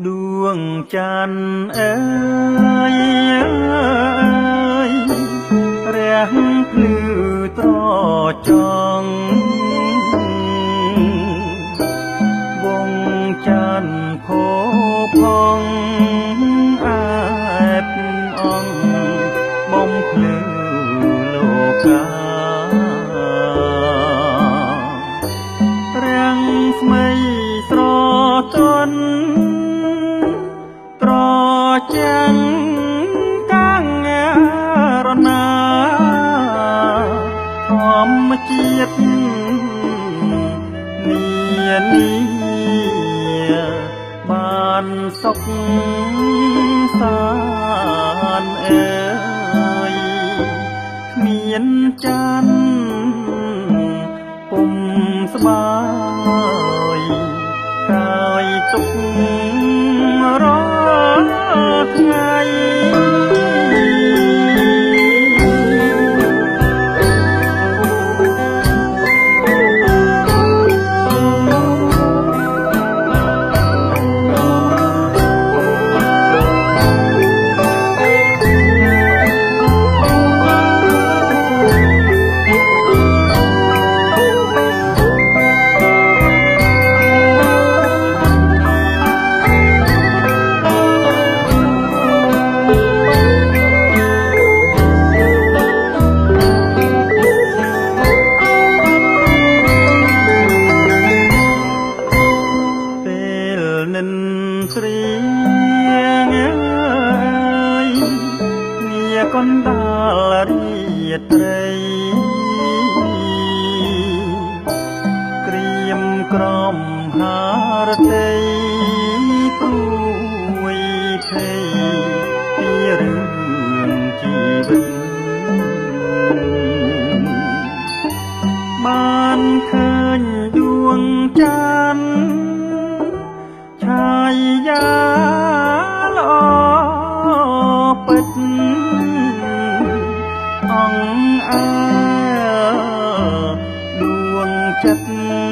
ដួងច័ន្ទអើយរះភ្លឺត្រចង់វងច័ន្ទផោផងអែបអង្គបំភ្លឺលោការាំងស្មីស្រទន់ត្រចាំងកាំងរណាធម្មជាតិនានីបានសុខសានអើយគ្មានច័ន្ទពុំស្បើយកាយទុក្ខរាល់ថ្ងៃស្រីអើយគ្នាកណ្ដាលរាត្រីក្រៀមក្រំហារតី